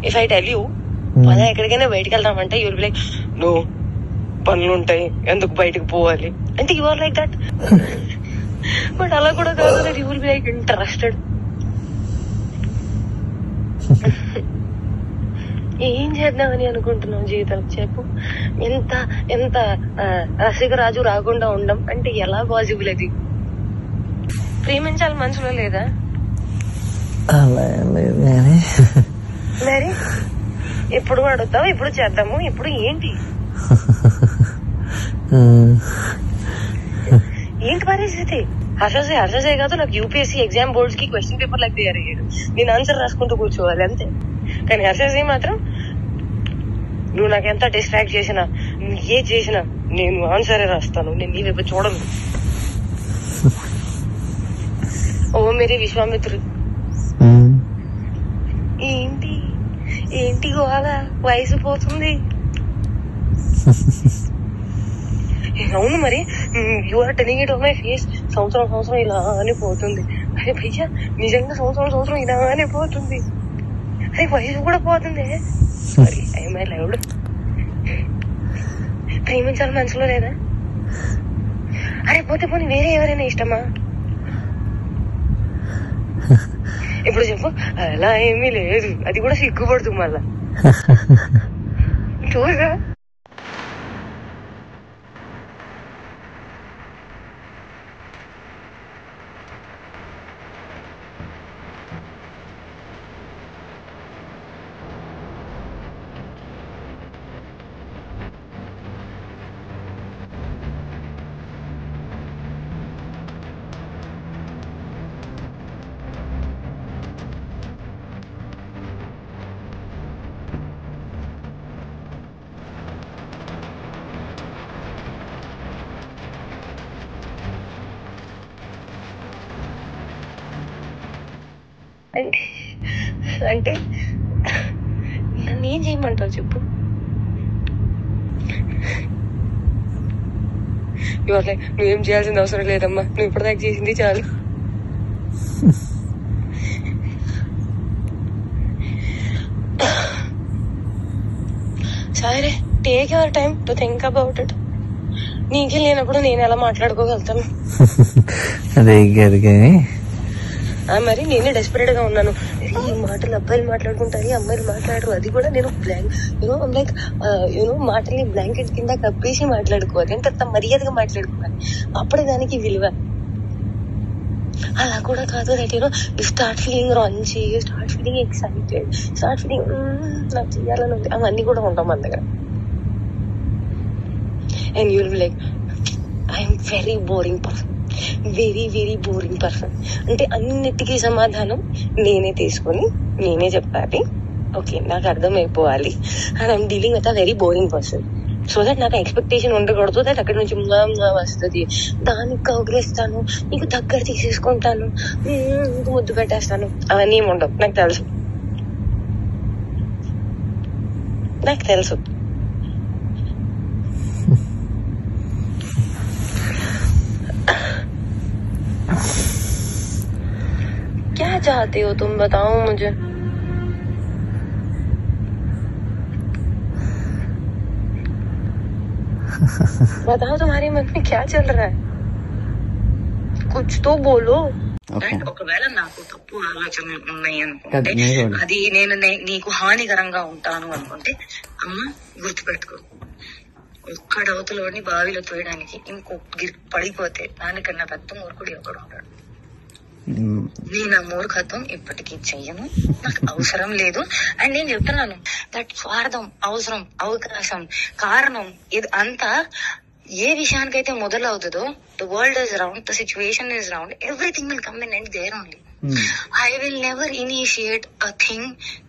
If I tell you పద ఎక్కడికైనా బయటకు వెళ్దామంటే యూల్ బి లైక్ నో పనులు ఉంటాయి ఎందుకు బయటకు పోవాలి అంటే you are like that. But అలా కూడా కాదు, that you will be like interested. ఏం చేద్దామని అనుకుంటున్నావు జీవితం చెప్పు. ఎంత ఎంత రసికరాజు రాకుండా ఉండం అంటే ఎలా పాసిబుల్? అది ప్రేమించాలి మనసులో లేదా? మరి ఎప్పుడు అడుగుతావు, ఎప్పుడు చేద్దాము, ఇప్పుడు ఏంటి ఏంటి పరిస్థితి? హర్షసే కాదు, నాకు యూపీఎస్సీ ఎగ్జామ్ బోర్డ్స్ కి క్వశ్చన్ పేపర్ లాగా తయారయ్యాడు. నేను ఆన్సర్ రాసుకుంటూ కూర్చోవాలి అంతే. కానీ హర్షసే మాత్రం నువ్వు నాకు ఎంత డిస్ట్రాక్ట్ చేసినా, ఏ చేసినా నేను ఆన్సరే రాస్తాను, నేను నీ వైపు చూడను. ఓ మేరీ విశ్వామిత్రుడు. ఏంటి ఏంటి గోవాల వయసు పోతుంది. అవును మరి, you are telling it on my face. సంవత్సరం ఇలానే పోతుంది. అరే భయ్యా నిజంగా సంవత్సరం ఇలానే పోతుంది. అరే వయసు కూడా పోతుంది. Sorry I'm lived. ప్రేమించాలి మనసులో లేదా? అరే పోతే పోనీ వేరే ఎవరైనా ఇష్టమా? ఇప్పుడు చెప్పు. అలా ఏమీ లేదు, అది కూడా సిగ్గుపడుతుంది మళ్ళా. చూడగా అంటే నన్ను ఏం చేయమంటావు చెప్పు. ఇవాళ నువ్వేం చేయాల్సిన అవసరం లేదమ్మా, నువ్వు ఇప్పటిదాకా చేసింది చాలు. సరే take your time to think about it. నీకే లేనప్పుడు నేను ఎలా మాట్లాడుకోగలుగుతాను? మరి నేనే డెస్పరేట్ గా ఉన్నాను. ఈ మాటలు అబ్బాయిలు మాట్లాడుకుంటారు, అమ్మాయిలు మాట్లాడరు. అది కూడా నేను లైక్ మాటల్ని బ్లాంకెట్ కింద కప్పేసి మాట్లాడుకోవాలి. అంటే అంత మర్యాదగా మాట్లాడుకోవాలి, అప్పుడే దానికి విలువ. అలా కూడా కాదు. That you start feeling raunchy, you start feeling excited, start feeling నాకు చేయాలని ఉంది. అవన్నీ కూడా ఉంటాం మన దగ్గర. And you will be like I'm very boring person, very very boring person. అంటే అన్నిటికీ సమాధానం నేనే తీసుకొని నేనే చెప్పాలి. ఓకే నాకు అర్థమైపోవాలి. And I'm dealing with a very boring person. So that నాకు ఎక్స్పెక్టేషన్ ఉండకూడదు. దట్ అక్కడి నుంచి వస్తుంది, దానికి కౌగిలిస్తాను, నీకు దగ్గర తీసేసుకుంటాను, నీకు ముద్దు పెట్టేస్తాను. అవన్నీ ఏమి ఉండవు. నాకు తెలుసు. क्या चाहते हो तुम, बताओ मुझे. बताओ तुम्हारे मन में क्या चल रहा है, कुछ तो बोलो. ఒకవేళ నాకు తప్పు ఆలోచనలు ఉన్నాయి అనుకుంటే, అది నేను నీకు హానికరంగా ఉంటాను అనుకుంటే, అమ్మ గుర్తుపెట్టుకో, ఒక్కడ అవతలోని బావిలో తోయడానికి ఇంకొక పడిపోతే దానికన్నా పెద్ద మూర్ఖుడు ఒకడు ఉంటాడు. నేను ఆ మూర్ఖత్వం ఇప్పటికీ చెయ్యను, నాకు అవసరం లేదు. అండ్ నేను చెప్తున్నాను, దట్ స్వార్థం, అవసరం, అవకాశం, కారణం ఇది అంతా ఏ విషయానికైతే మొదలవుతుందో, the world is round, the situation is round, everything will come and end there only. I will never initiate a thing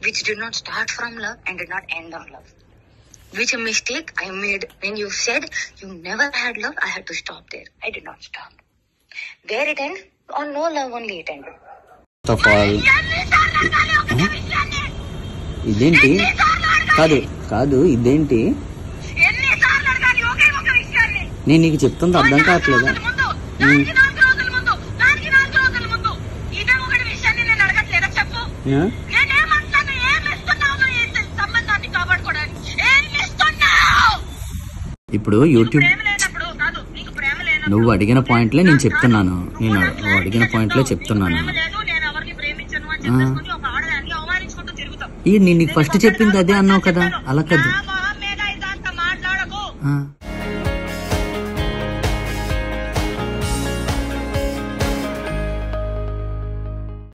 which did not start from love and did not end on love. Which a mistake I made when you said you never had love, I had to stop there. I did not stop. Where it end? On no love only it ended. ఇదేంటి? కాదు ఇదేంటి? నేను నీకు చెప్తుంది అర్థం కావట్లేదా? ఇప్పుడు YouTube ప్రేమ లేనప్పుడు కాదు, నీకు ప్రేమ లేనప్పుడు నువ్వు అడిగిన పాయింట్లే నేను చెప్తున్నాను. నువ్వు అడిగిన పాయింట్లే చెప్తున్నాను. ప్రేమ లేదు, నేను ఎవరిని ప్రేమించను అని చెప్పేసుకుని ఒక ఆడదాన్ని అవమానించుకుంటూ తిరుగుతాం. నేను నీకు ఫస్ట్ చెప్పింది అదే అన్నావు కదా, అలా కాదు. నా మొహం మీద ఇదంతా మాట్లాడకు.